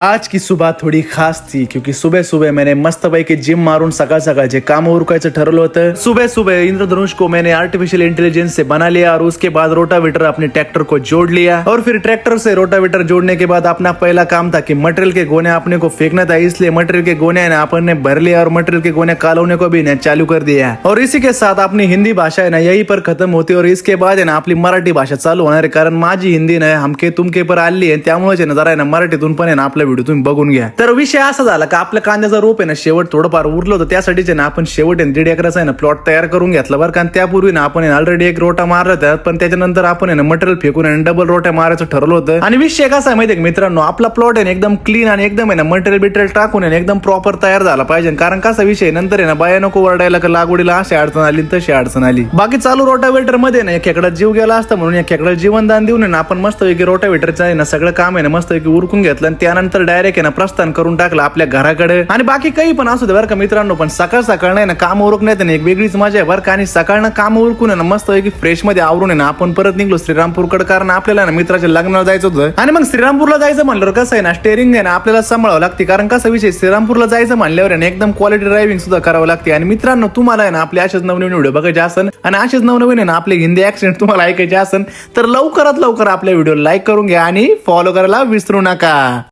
आज की सुबह थोड़ी खास थी क्योंकि सुबह सुबह मैंने मस्त भाई के जिम मारून सकाळ सकाळचे काम उरकायचं ठरवलं होतं। सुबह सुबह इंद्रधनुष को मैंने आर्टिफिशियल इंटेलिजेंस से बना लिया और उसके बाद रोटावेटर अपने ट्रैक्टर को जोड़ लिया और फिर ट्रैक्टर से रोटावेटर जोड़ने के बाद अपना पहला काम था कि मटेरियल के गोने अपने को फेंकना था, इसलिए मटेरियल के गोने ना अपन ने भर लिया और मटेरियल के गोने कालवने को भी चालू कर दिया। और इसी के साथ अपनी हिंदी भाषा है ना यही पर खत्म होती और इसके बाद है ना आपली मराठी भाषा चालू होणार आहे, कारण माझी हिंदी ना हमके तुमके पर आली आहे, त्यामुळे ना जरा ना मराठीतून पण आहे ना आपला व्हिडिओ तुम्ही बघून घ्या। तर विषय असा झाला का आपल्या कांद्याचा रोप आहे ना शेवट थोडंफार उरलं होतं, त्यासाठीच आहे ना आपण शेवट 1.5 एकराचा आहे ना प्लॉट तयार करून घेतला बरं, कारण त्यापूर्वी ना आपण ऑलरेडी एक रोटा मारला होता, पण त्याच्यानंतर आपण आहे ना मटेरियल फेकून आणि डबल रोट्या मारायचं ठरवलं होतं। आणि विषय कसा आहे माहिती आहे मित्रांनो, आपला प्लॉट आहे ना एकदम क्लीन आणि एकदम आहे ना मटेरियल बिटेरियल टाकून आहे एकदम प्रॉपर तयार झाला पाहिजे, कारण कसा विषय नंतर आहे ना बाया नको वरडायला का लागवडीला अशी अडचण आली तशी अडचण आली। बाकी चालू रोटावेटर मध्ये ना एक खेकडात जीव गेला असता म्हणून या खेकडाला जीवनदान देऊन आहे ना आपण मस्तपैकी रोटावेटरचं आहे ना सगळं काम आहे ना मस्तपैकी उरकून घेतलं आणि त्यानंतर डायरेक्ट आहे ना प्रस्थान करून टाकलं आपल्या घराकडे। आणि बाकी काही पण असू दे बरं का मित्रांनो, पण सकाळ सकाळ नाही ना काम उरकण्यात एक वेगळीच मजा आहे बरं का। आणि सकाळनं काम उरकून ना मस्त पैकी फ्रेश मध्ये आवरून आहे ना आपण परत निघलो श्रीरामपूरकडे, कारण आपल्याला ना मित्राच्या लग्नाला जायचं होतं। आणि मग श्रीरामपूरला जायचं म्हणल्यावर कसं आहे ना स्टेरिंग आहे ना आपल्याला सांभाळावं लागते, कारण कसा विषय श्रीरामपूरला जायचं म्हणल्यावर आहे ना एकदम क्वालिटी ड्रायव्हिंग सुद्धा करावं लागते। आणि मित्रांनो तुम्हाला आहे ना आपले असेच नवनवीन व्हिडिओ बघायचे असेल आणि असेच नवनवीन आहे ना आपले हिंदी ऍक्सेंट तुम्हाला ऐकायचे असेल तर लवकरात लवकर आपल्या व्हिडिओ लाईक करून घ्या आणि फॉलो करायला विसरू नका।